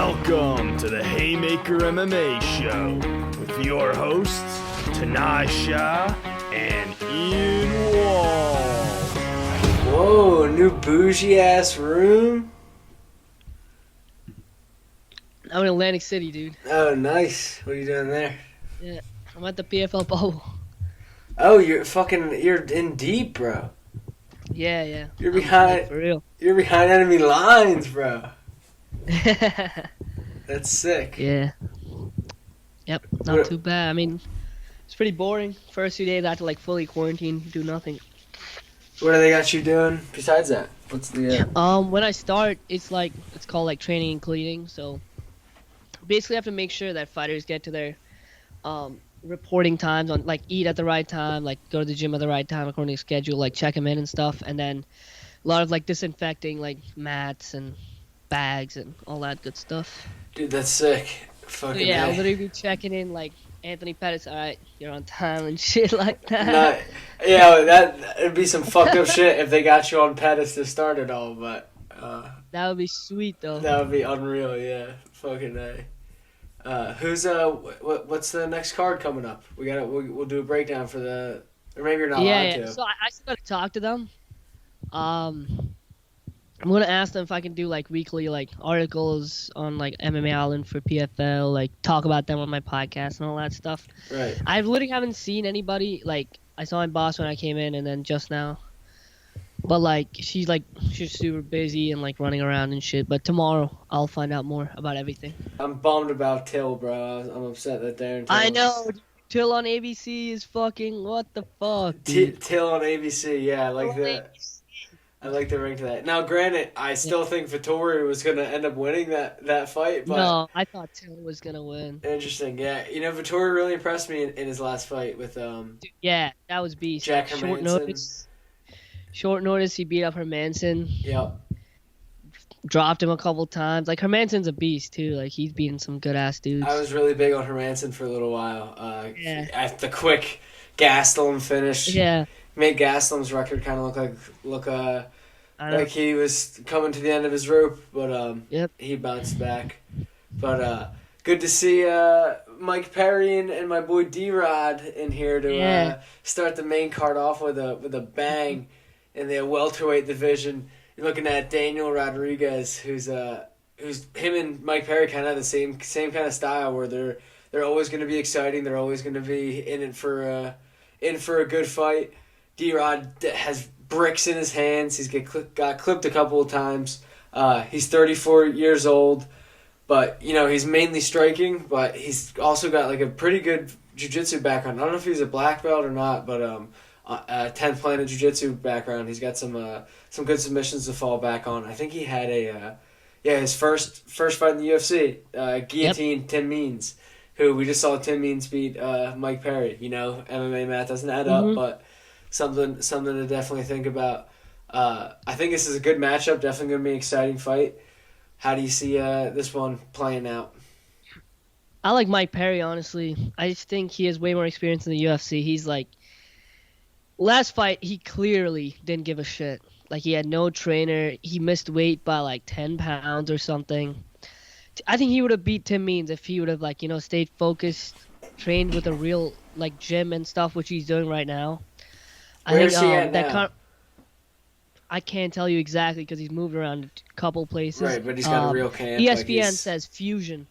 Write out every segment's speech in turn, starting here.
Welcome to the Haymaker MMA Show with your hosts, Tanasha and Ian Wall. Whoa, new bougie ass room? I'm in Atlantic City, dude. Oh, nice. What are you doing there? Yeah, I'm at the PFL bubble. Oh, you're in deep, bro. Yeah. You're behind, for real. You're behind enemy lines, bro. That's sick. Yeah. Yep, not too bad. I mean, it's pretty boring. First 2 days I had to fully quarantine, do nothing. What do they got you doing besides that? What's the When I start, it's called training and cleaning. So basically I have to make sure that fighters get to their reporting times on eat at the right time, go to the gym at the right time according to schedule, check them in and stuff, and then a lot of disinfecting mats and bags and all that good stuff. Dude, that's sick. Fucking Yeah, I'll literally be checking in Anthony Pettis, alright, you're on time and shit like that. It'd be some fucked up shit if they got you on Pettis to start it all, but That would be sweet though. that would be unreal, yeah. Fucking A. What's the next card coming up? We'll do a breakdown for the, or maybe you're not allowed to. So I still gotta talk to them. I'm gonna ask them if I can do weekly articles on MMA Island for PFL, talk about them on my podcast and all that stuff. Right. I literally haven't seen anybody. I saw my boss when I came in and then just now. But she's super busy and running around and shit. But tomorrow I'll find out more about everything. I'm bummed about Till, bro. I'm upset that DERN. I know. Till on ABC is fucking what the fuck, dude. Till on ABC, yeah, I like that. I like the ring to that. Now, granted, I still think Vettorri was going to end up winning that fight. But no, I thought Till was going to win. Interesting, yeah. Vettorri really impressed me in his last fight with Yeah, that was beast. Jack Hermanson. Short notice, he beat up Hermanson. Yep. Dropped him a couple times. Hermanson's a beast, too. He's beating some good-ass dudes. I was really big on Hermanson for a little while. At the quick Gastelum finish. Yeah. Made Gastelum's record kind of look like he was coming to the end of his rope, but he bounced back. But good to see Mike Perry and my boy D-Rod in here to start the main card off with a bang in the welterweight division. You're looking at Daniel Rodriguez, who's him and Mike Perry kind of have the same kind of style where they're always going to be exciting. They're always going to be in it for a good fight. D-Rod has bricks in his hands. He's got clipped a couple of times. He's 34 years old, but he's mainly striking. But he's also got a pretty good jiu-jitsu background. I don't know if he's a black belt or not, but 10th Planet Jiu-Jitsu background. He's got some good submissions to fall back on. I think he had his first fight in the UFC, guillotine Tim Means, who we just saw Tim Means beat Mike Perry. MMA math doesn't add up, but something to definitely think about. I think this is a good matchup. Definitely going to be an exciting fight. How do you see this one playing out? I like Mike Perry, honestly. I just think he has way more experience in the UFC. He's last fight, he clearly didn't give a shit. He had no trainer. He missed weight by 10 pounds or something. I think he would have beat Tim Means if he would have stayed focused, trained with a real gym and stuff, which he's doing right now. Where's he at now? I can't tell you exactly because he's moved around a couple places. Right, but he's got a real camp. ESPN says Fusion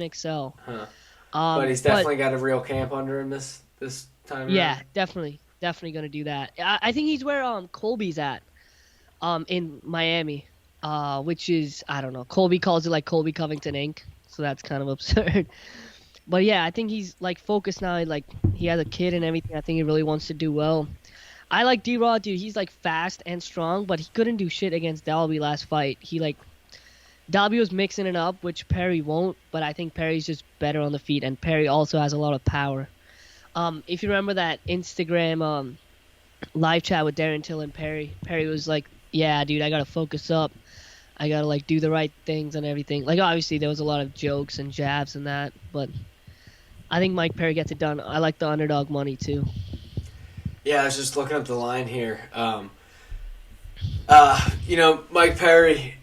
Excel. Huh. But he's definitely got a real camp under him this time. Yeah, definitely going to do that. I think he's where Colby's at, in Miami, which is, I don't know. Colby calls it Colby Covington Inc., so that's kind of absurd. But yeah, I think he's focused now. He has a kid and everything. I think he really wants to do well. I like D-Rod, dude. He's fast and strong, but he couldn't do shit against Dalby last fight. Dalby was mixing it up, which Perry won't, but I think Perry's just better on the feet, and Perry also has a lot of power. If you remember that Instagram live chat with Darren Till and Perry was yeah, dude, I gotta focus up. I gotta do the right things and everything. Obviously there was a lot of jokes and jabs and that, but I think Mike Perry gets it done. I like the underdog money too. Yeah, I was just looking up the line here. Mike Perry,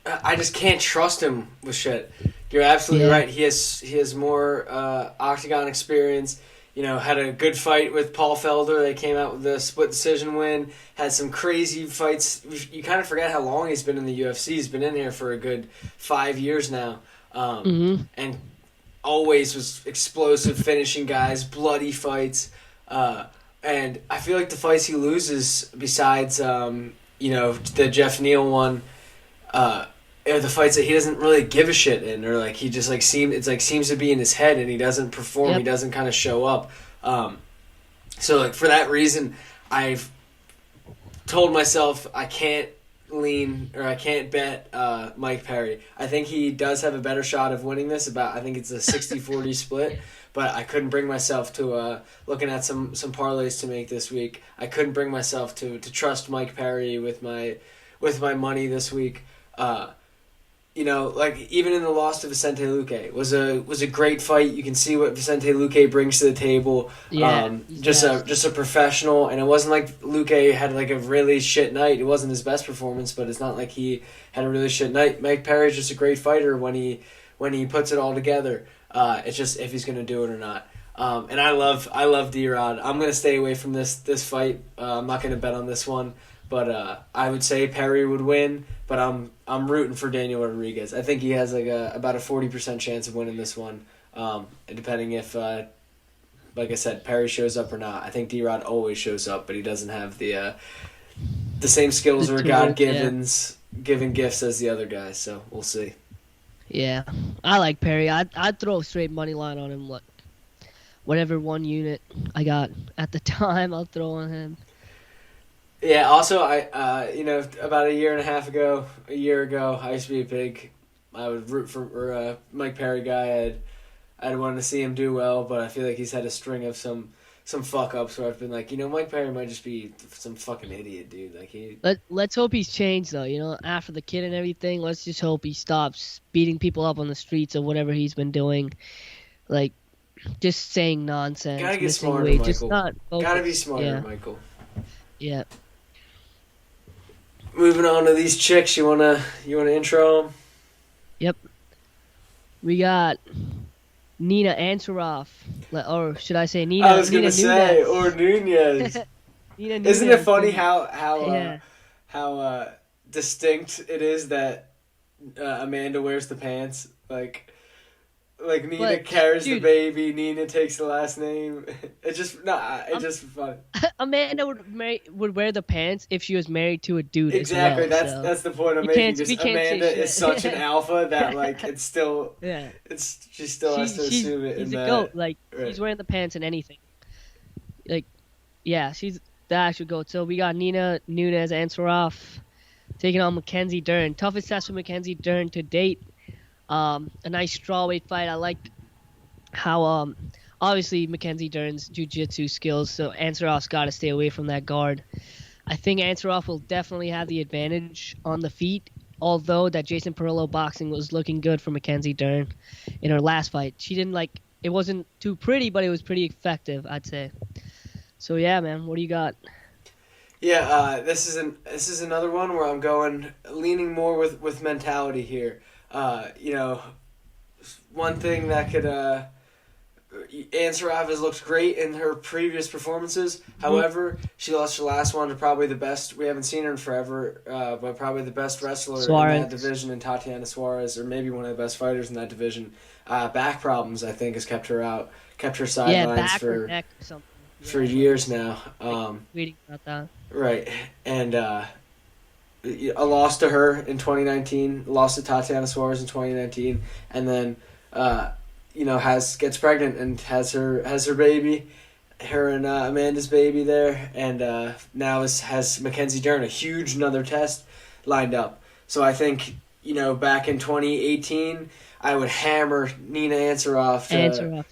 I just can't trust him with shit. You're absolutely right. He has more octagon experience. Had a good fight with Paul Felder. They came out with a split decision win. Had some crazy fights. You kind of forget how long he's been in the UFC. He's been in here for a good 5 years now. And always was explosive, finishing guys, bloody fights. And I feel like the fights he loses, besides the Jeff Neal one, are the fights that he doesn't really give a shit in, or like he just like seems to be in his head and he doesn't perform. He doesn't kind of show up. So like for that reason, I've told myself I can't lean or I can't bet Mike Perry. I think he does have a better shot of winning this. I think it's a 60-40 split. But I couldn't bring myself to looking at some parlays to make this week. I couldn't bring myself to trust Mike Perry with my money this week. Like even in the loss to Vicente Luque was a great fight. You can see what Vicente Luque brings to the table. Just a professional, and it wasn't like Luque had like a really shit night. It wasn't his best performance, but it's not like he had a really shit night. Mike Perry's just a great fighter when he puts it all together. It's just if he's gonna do it or not. And I love D-Rod. I'm gonna stay away from this fight. I'm not gonna bet on this one, but I would say Perry would win. But I'm rooting for Daniel Rodriguez. I think he has like about a 40% chance of winning this one. Depending if, like I said, Perry shows up or not. I think D-Rod always shows up, but he doesn't have the same skills or God-given gifts as the other guys. So we'll see. Yeah, I like Perry. I'd throw a straight money line on him. Whatever one unit I got at the time, I'll throw on him. Yeah. Also, I about a year ago, I used to be I would root for Mike Perry guy. I'd wanted to see him do well, but I feel like he's had a string of some fuck ups where I've been like, Mike Perry might just be some fucking idiot, dude. Like let's hope he's changed though. After the kid and everything, let's just hope he stops beating people up on the streets or whatever he's been doing. Like just saying nonsense. Gotta get smarter, weight, Michael. just not focused. Gotta be smarter, Michael. Yeah. Moving on to these chicks, you wanna intro them? Yep. We got Nina Ansaroff, or should I say Nina? I was gonna Nina say, Nunes. or Nunez. Nina Nunes. Isn't it funny how distinct it is that Amanda wears the pants? Like Nina carries the baby, Nina takes the last name. It's just funny. Amanda would wear the pants if she was married to a dude. Exactly, as well, that's the point I'm making. Just Amanda is such an alpha that it's still she still has to assume it. She's a goat. Like she's wearing the pants and anything. She's the actual goat. So we got Nina Nunes Ansaroff taking on MACKENZIE DERN. Toughest test for MACKENZIE DERN to date. A nice strawweight fight. I liked how obviously MACKENZIE DERN's jiu-jitsu skills, so Ansaroff's got to stay away from that guard. I think Ansaroff will definitely have the advantage on the feet, although that Jason Perillo boxing was looking good for MACKENZIE DERN in her last fight. She didn't it wasn't too pretty, but it was pretty effective, I'd say. So yeah, man, what do you got? Yeah, this is another one where I'm leaning more with mentality here. One thing that could Ansaroff has looked great in her previous performances. However, she lost her last one to probably the best. We haven't seen her in forever, but probably the best wrestler in that division, and Tatiana Suarez, or maybe one of the best fighters in that division. Back problems, I think, has kept her out, kept her sidelines for years now. Reading about that. Right, and a loss to her in 2019, lost to Tatiana Suarez in 2019, and then gets pregnant and has her baby, her and Amanda's baby there, and now has MACKENZIE DERN, a huge another test lined up. So I think back in 2018, I would hammer Nina Ansaroff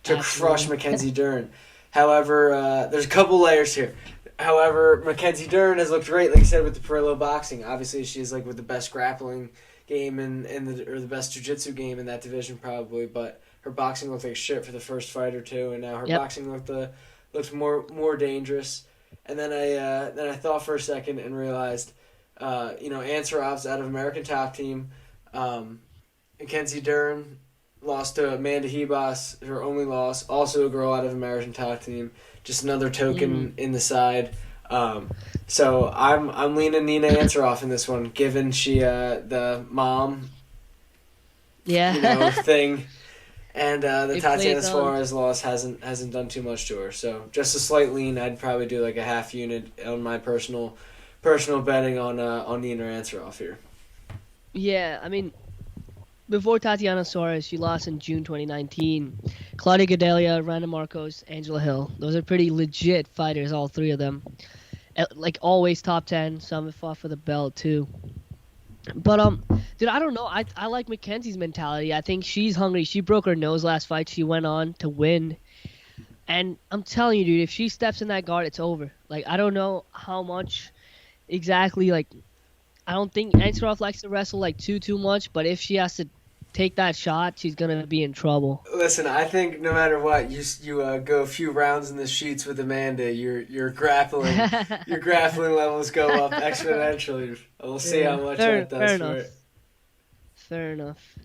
to crush MACKENZIE DERN. However, there's a couple layers here. However, MACKENZIE DERN has looked great, like I said, with the Perillo boxing. Obviously, she's with the best grappling game or the best jiu-jitsu game in that division, probably. But her boxing looked like shit for the first fight or two, and now her boxing looked more dangerous. And then I thought for a second and realized, Ansaroff's out of American Top Team. MACKENZIE DERN lost to Amanda Hebos, her only loss. Also a girl out of American Top Team. Just another token in the side. So I'm leaning Nina Ansaroff in this one, given she the mom thing, and the Tatiana Suarez loss hasn't done too much to her. So just a slight lean. I'd probably do like a half unit on my personal betting on Nina Ansaroff here. Yeah, I mean, before Tatiana Suarez, she lost in June 2019. Claudia Gadelha, Randa Marcos, Angela Hill. Those are pretty legit fighters, all three of them. Like, always top 10. Some have fought for the belt, too. But, dude, I don't know. I like MACKENZIE's mentality. I think she's hungry. She broke her nose last fight. She went on to win. And I'm telling you, dude, if she steps in that guard, it's over. Like, I don't know how much exactly, like, I don't think Ansaroff likes to wrestle, like, too much. But if she has to take that shot, she's gonna be in trouble. Listen, I think no matter what, you go a few rounds in the sheets with Amanda, your grappling levels go up exponentially. We'll see how much that does for it. Fair enough.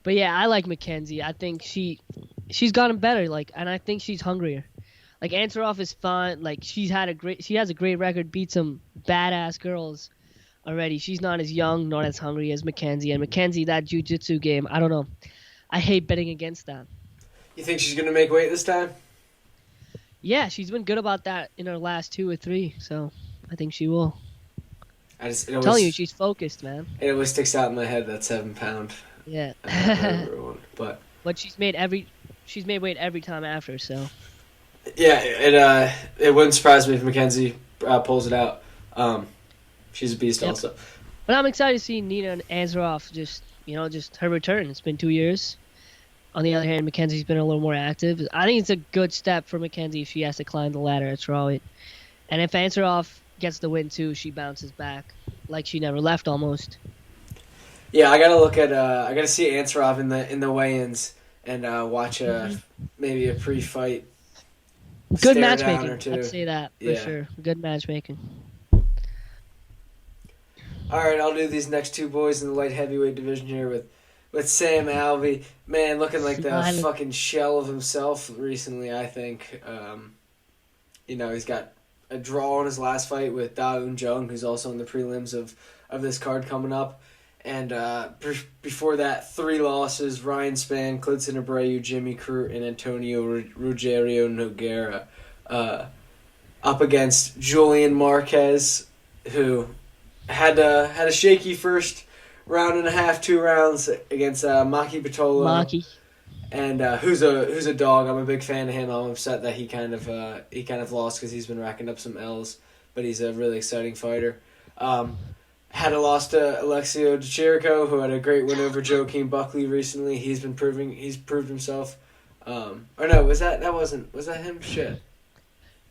But yeah, I like MACKENZIE. I think she's gotten better, like, and I think she's hungrier. Like, Ansaroff is fun. Like, she has a great record, beat some badass girls already. She's not as young, not as hungry as MACKENZIE. And MACKENZIE, that jiu-jitsu game, I don't know. I hate betting against that. You think she's going to make weight this time? Yeah, she's been good about that in her last 2 or 3, so I think she will. I'm telling you, she's focused, man. It always sticks out in my head, that 7-pound. Yeah. But she's made weight every time after, so. Yeah, it wouldn't surprise me if MACKENZIE pulls it out. She's a beast also. But I'm excited to see Nina Ansaroff just her return. It's been 2 years. On the other hand, MACKENZIE's been a little more active. I think it's a good step for MACKENZIE if she has to climb the ladder at strawweight. And if Ansaroff gets the win too, she bounces back like she never left almost. Yeah, I gotta see Ansaroff in the weigh-ins and watch maybe a pre-fight. Good matchmaking. I'd say that for sure. Good matchmaking. All right, I'll do these next two boys in the light heavyweight division here with Sam Alvey. Man, looking like the fucking shell of himself recently, I think. He's got a draw in his last fight with Da Un Jung, who's also in the prelims of this card coming up. And before that, 3 losses: Ryan Spann, Clinton Abreu, Jimmy Crute, and Antonio Ruggiero Nogueira. Up against Julian Marquez, who had a shaky first round and a half, 2 rounds against Maki Pitolo. And who's a dog. I'm a big fan of him. I'm upset that he kind of lost because he's been racking up some L's, but he's a really exciting fighter. Had a loss to Alexio De Chirico, who had a great win over Joaquin Buckley recently. He's proved himself. Was that him? Shit.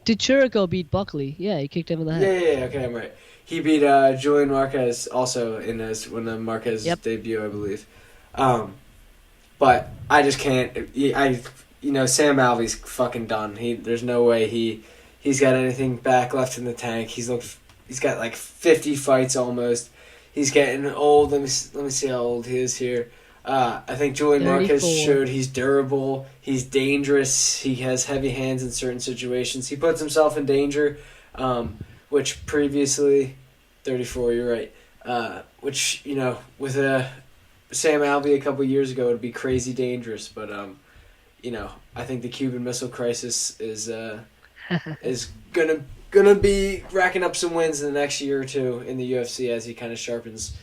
De Chirico beat Buckley. Yeah, he kicked him in the head. Yeah, okay, I'm right. He beat Julian Marquez also in the Marquez debut, I believe. But I just can't. Sam Alvey's fucking done. There's no way he's got anything back left in the tank. He's got like 50 fights almost. He's getting old. Let me see how old he is here. I think Julian 34. Marquez showed he's durable. He's dangerous. He has heavy hands in certain situations. He puts himself in danger, which previously, 34, you're right, which, with Sam Alvey a couple years ago would be crazy dangerous. But, I think the Cuban Missile Crisis is gonna be racking up some wins in the next year or two in the UFC as he kind of sharpens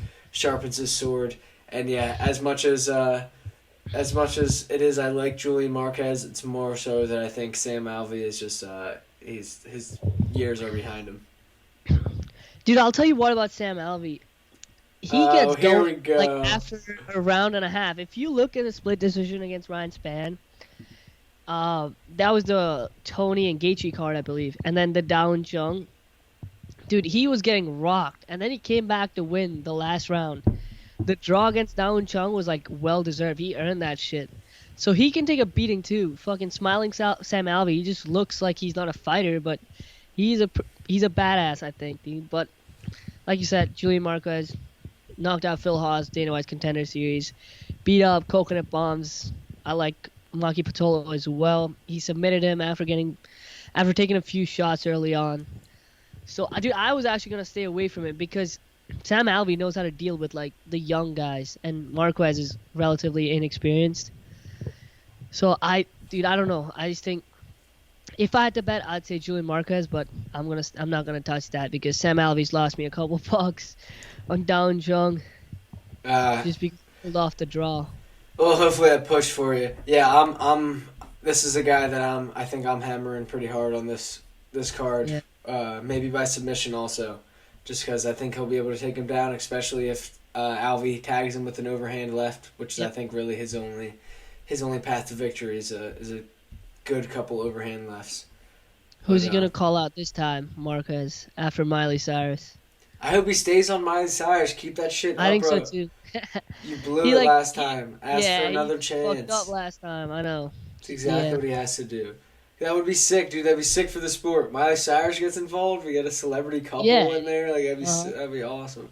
his sword. And yeah, as much as it is, I like Julian Marquez. It's more so that I think Sam Alvey is just his years are behind him. Dude, I'll tell you what about Sam Alvey. He gets going like after a round and a half. If you look at a split decision against Ryan Spann, that was the Tony and Gaethje card, I believe, and then the Da Un Jung. Dude, he was getting rocked, and then he came back to win the last round. The draw against Da Un Jung was like well deserved. He earned that shit, so he can take a beating too. Fucking smiling Sam Alvey. He just looks like he's not a fighter, but he's a badass, I think, dude. But like you said, Julian Marquez, knocked out Phil Haas, Dana White's Contender Series, beat up Coconut Bombs. I like Maki Pitolo as well. He submitted him after taking a few shots early on. So, I was actually gonna stay away from it because Sam Alvey knows how to deal with like the young guys, and Marquez is relatively inexperienced. So I don't know. I just think if I had to bet, I'd say Julian Marquez, but I'm not gonna touch that because Sam Alvey's lost me a couple bucks on Down Jung just because he pulled off the draw. Well, hopefully that pushed for you. Yeah, I'm. This is a guy that I think I'm hammering pretty hard on this card. Yeah. Maybe by submission also, just because I think he'll be able to take him down, especially if Alvey tags him with an overhand left, which is I think really his only path to victory is a good couple overhand lefts. Who's he gonna call out this time, Marquez, after Miley Cyrus? I hope he stays on Miley Cyrus. Keep that shit up, I think bro. so too. You blew it last time. Ask for another he chance. Fucked up last time. I know. That's exactly what he has to do. That would be sick, dude. That'd be sick for the sport. Miley Cyrus gets involved. We get a celebrity couple in there. Like that'd be awesome.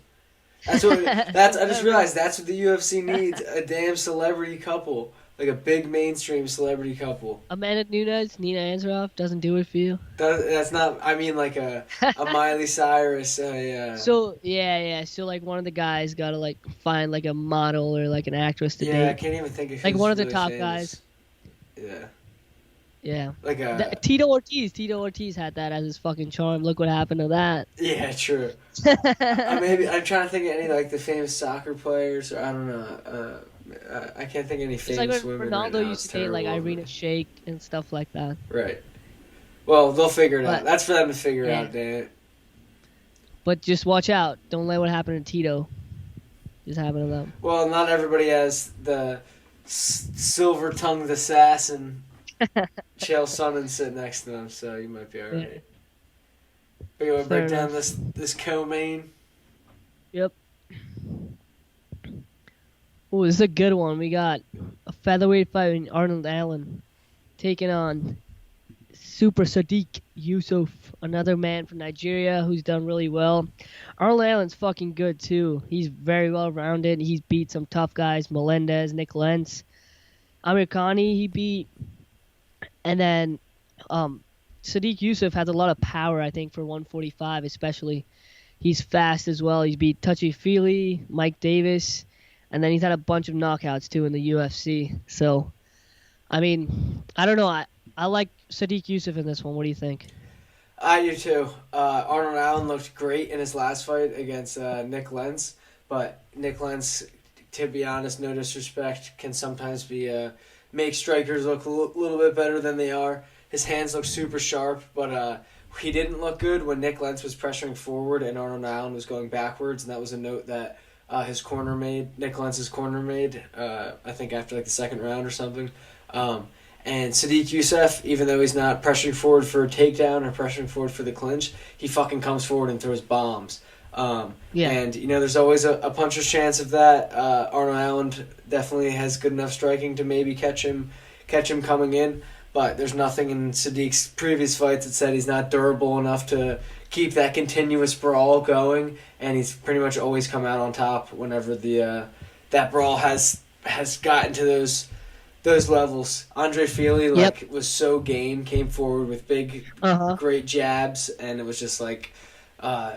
I just realized that's what the UFC needs: a damn celebrity couple, like a big mainstream celebrity couple. Amanda Nunes, Nina Ansaroff doesn't do it for you. That's not. I mean, like a Miley Cyrus. Yeah. So So like one of the guys gotta like find like a model or like an actress to date. Yeah, I can't even think of like one of the really top famous. guys. Yeah. Yeah. Like Tito Ortiz. Tito Ortiz had that as his fucking charm. Look what happened to that. Yeah, true. Maybe I'm trying to think of any like the famous soccer players. Or, I don't know. I can't think of any famous it's like when women. Ronaldo right now. used to date like Irina Shayk and stuff like that. Right. Well, they'll figure it out. That's for them to figure out, Dan. But just watch out. Don't let what happened to Tito just happen to them. Well, not everybody has the silver-tongued assassin Chael Sonnen sit next to them, so you might be alright. Yeah. But you want to break down this co-main? Yep. Oh, this is a good one. We got a featherweight fight in Arnold Allen taking on Super SODIQ YUSEFF, another man from Nigeria who's done really well. Arnold Allen's fucking good too. He's very well rounded. He's beat some tough guys, Melendez, Nick Lentz, Amir Khani he beat. And then SODIQ YUSEFF has a lot of power, I think, for 145 especially. He's fast as well. He's beat Touchy Feely, Mike Davis, and then he's had a bunch of knockouts too in the UFC. So, I mean, I don't know. I like SODIQ YUSEFF in this one. What do you think? I do too. Arnold Allen looked great in his last fight against Nick Lentz, but Nick Lentz, to be honest, no disrespect, can sometimes make strikers look a little bit better than they are. His hands look super sharp, but he didn't look good when Nick Lentz was pressuring forward and Arnold Allen was going backwards, and that was a note that Nick Lentz's corner made, I think after like the second round or something. And SODIQ YUSEFF, even though he's not pressuring forward for a takedown or pressuring forward for the clinch, he fucking comes forward and throws bombs. And, there's always a puncher's chance of that. Arnold Allen definitely has good enough striking to maybe catch him coming in, but there's nothing in SODIQ's previous fights that said he's not durable enough to keep that continuous brawl going, and he's pretty much always come out on top whenever that brawl has gotten to those levels. Andre Feely was so game, came forward with big, great jabs, and it was just like,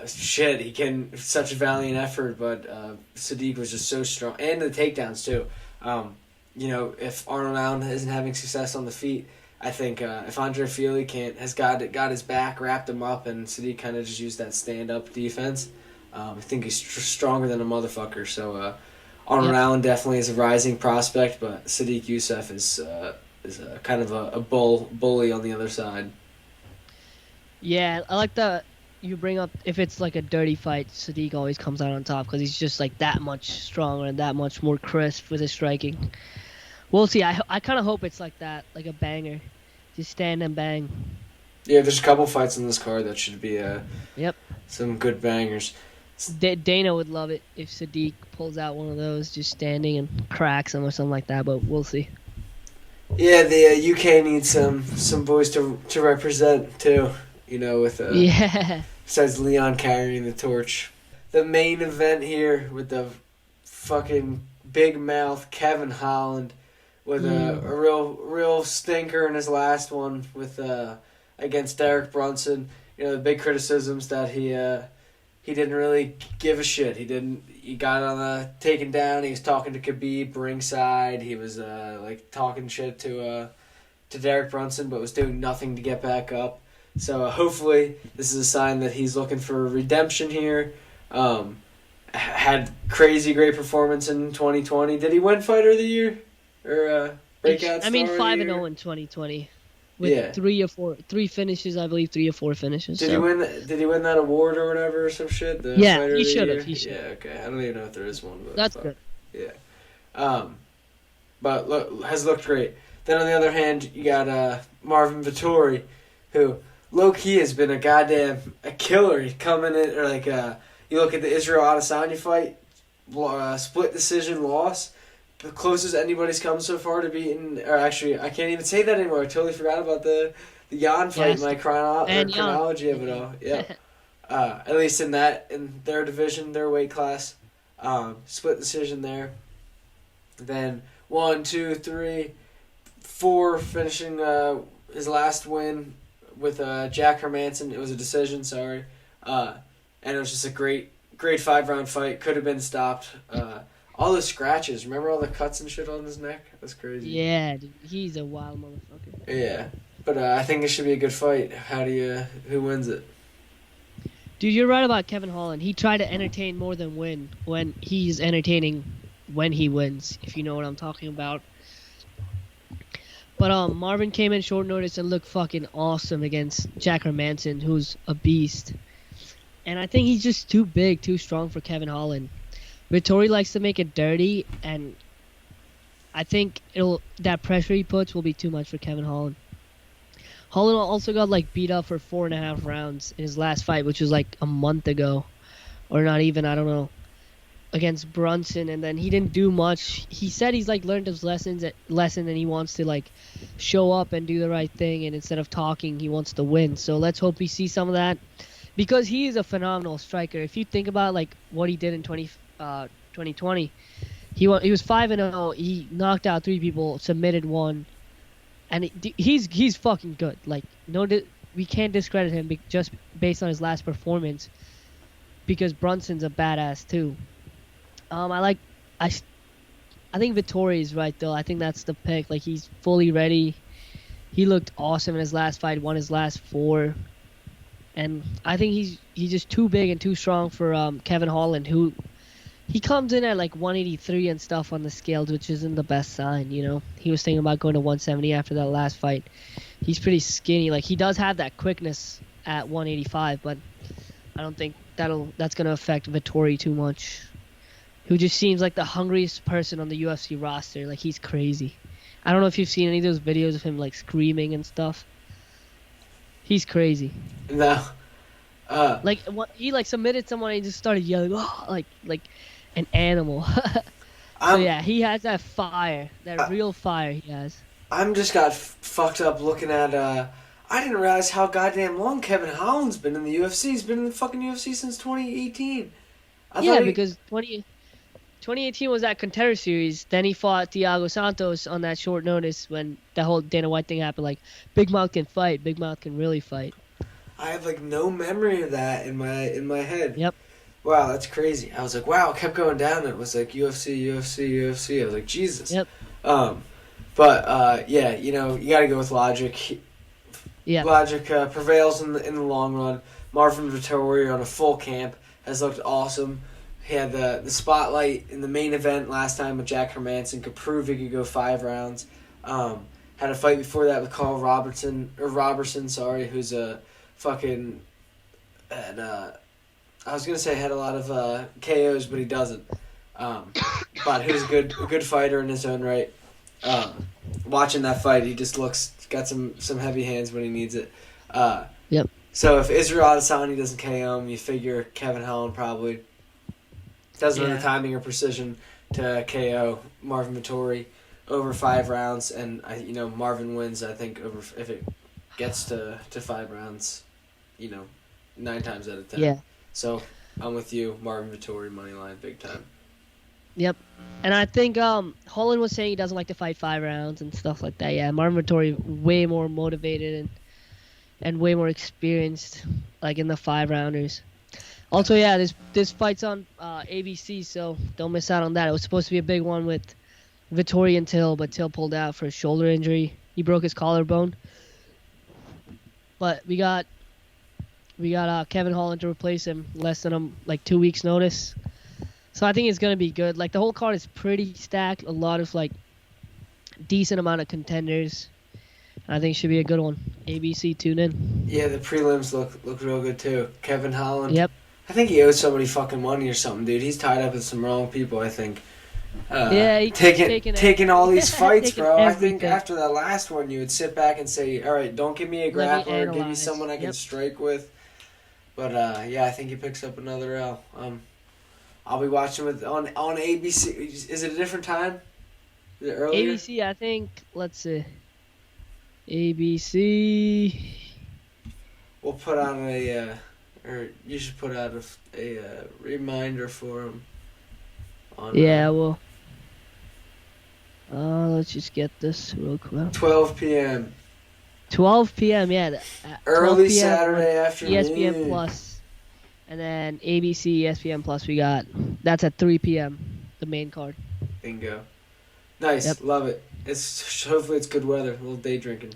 shit, he can, such a valiant effort, but SODIQ was just so strong, and the takedowns too. If Arnold Allen isn't having success on the feet, I think if Andre Feely has got his back, wrapped him up, and SODIQ kind of just used that stand-up defense, I think he's stronger than a motherfucker, so Arnold Allen definitely is a rising prospect, but SODIQ YUSEFF is kind of a bully on the other side. Yeah, I like that you bring up if it's like a dirty fight, SODIQ always comes out on top because he's just like that much stronger and that much more crisp with his striking. We'll see. I kind of hope it's like that, like a banger. Just stand and bang. Yeah, there's a couple fights in this card that should be some good bangers. Dana would love it if SODIQ pulls out one of those, just standing and cracks him or something like that, but we'll see. Yeah, the UK needs some boys to represent too, with besides Leon carrying the torch. the main event here with the fucking big mouth Kevin Holland with a real stinker in his last one with against Derek Brunson. You know, the big criticisms that he didn't really give a shit. He got on the taken down. He was talking to Khabib ringside. He was like talking shit to Derek Brunson, but was doing nothing to get back up. So hopefully this is a sign that he's looking for redemption here. Had crazy great performance in 2020. Did he win Fighter of the Year or breakout? 5-0 in 2020 with 3 finishes, I believe, 3 or 4 finishes. Did he win? Did he win that award or whatever or some shit? Yeah, he should have. He should. Yeah, okay. I don't even know if there is one. But that's good. Yeah. But has looked great. Then on the other hand, you got Marvin Vettori, who low key has been a killer. He's coming in or like you look at the Israel Adesanya fight, split decision loss. The closest anybody's come so far to beating, or actually, I can't even say that anymore. I totally forgot about the Jan fight in my chronology of it all. Yeah, at least in their division, their weight class, split decision there. Then 1, 2, 3, 4 finishing his last win with Jack Hermanson. It was a decision, sorry, and it was just a great 5-round fight. Could have been stopped. All the scratches. Remember all the cuts and shit on his neck? That's crazy. Yeah, dude, he's a wild motherfucker. Yeah, but I think it should be a good fight. Who wins it? Dude, you're right about Kevin Holland. He tried to entertain more than win when he's entertaining when he wins, if you know what I'm talking about. But Marvin came in short notice and looked fucking awesome against Jack Hermanson, who's a beast. And I think he's just too big, too strong for Kevin Holland. Vettori likes to make it dirty, and I think that pressure he puts will be too much for Kevin Holland. Holland also got beat up for 4.5 rounds in his last fight, which was a month ago, or not even, I don't know, against Brunson, and then he didn't do much. He said he's learned his lesson, and he wants to show up and do the right thing, and instead of talking, he wants to win. So let's hope we see some of that, because he is a phenomenal striker. If you think about what he did in 2020, he was 5-0. He knocked out 3 people, submitted 1, and he's fucking good. We can't discredit him just based on his last performance, because Brunson's a badass too. I think Vettori is right though. I think that's the pick. He's fully ready. He looked awesome in his last fight. Won his last 4. And I think he's just too big and too strong for Kevin Holland, who he comes in at 183 and stuff on the scales, which isn't the best sign, you know. He was thinking about going to 170 after that last fight. He's pretty skinny. He does have that quickness at 185, but I don't think that's gonna affect Vettori too much. Who just seems like the hungriest person on the UFC roster. He's crazy. I don't know if you've seen any of those videos of him screaming and stuff. He's crazy. No. He submitted someone and he just started yelling, oh, like an animal. So yeah, he has that fire, that real fire he has. I'm just got fucked up looking at. I didn't realize how goddamn long Kevin Holland's been in the UFC. He's been in the fucking UFC since 2018. Because 2018 was that contender series. Then he fought Thiago Santos on that short notice when the whole Dana White thing happened. Big Mouth can fight. Big Mouth can really fight. I have no memory of that in my head. Yep. Wow, that's crazy. I was wow, it kept going down. It was UFC. I was Jesus. Yep. But yeah, you got to go with logic. Yeah. Logic prevails in the long run. Marvin Vettori on a full camp has looked awesome. He had the spotlight in the main event last time with Jack Hermanson. Could prove he could go 5 rounds. Had a fight before that with Carl Robertson, who's a fucking and I was gonna say had a lot of KOs, but he doesn't. But he was a good fighter in his own right. Watching that fight, he just got some heavy hands when he needs it. Yep. So if Israel Adesanya doesn't KO him, you figure Kevin Holland probably doesn't have the timing or precision to KO Marvin Vettori over 5 rounds, and Marvin wins. I think if it gets to 5 rounds, 9 times out of 10. Yeah. So I'm with you. Marvin Vettori, money line, big time. Yep. And I think Holland was saying he doesn't like to fight 5 rounds and stuff like that. Yeah, Marvin Vettori way more motivated and way more experienced, like in the 5-rounders. Also, yeah, this fight's on ABC, so don't miss out on that. It was supposed to be a big one with Vettori and Till, but Till pulled out for a shoulder injury. He broke his collarbone. But we got Kevin Holland to replace him, less than 2 weeks notice. So I think it's gonna be good. Like the whole card is pretty stacked. A lot of decent amount of contenders. I think it should be a good one. ABC, tune in. Yeah, the prelims look real good too. Kevin Holland. Yep. I think he owes somebody fucking money or something, dude. He's tied up with some wrong people, I think. Yeah, he's taking all these fights, bro. everything. I think after that last one, you would sit back and say, all right, don't give me a grappler, give me someone I can strike with. But, yeah, I think he picks up another L. I'll be watching on ABC. Is it a different time? Is it earlier? ABC, I think, let's see. ABC. We'll put on or you should put out a reminder for him. Yeah, well. Let's just get this real quick. 12 p.m. 12 p.m. Yeah. Early Saturday afternoon. ESPN Plus, and then ABC ESPN Plus. We got that's at 3 p.m. The main card. Bingo. Nice. Yep. Love it. Hopefully it's good weather. A little day drinking.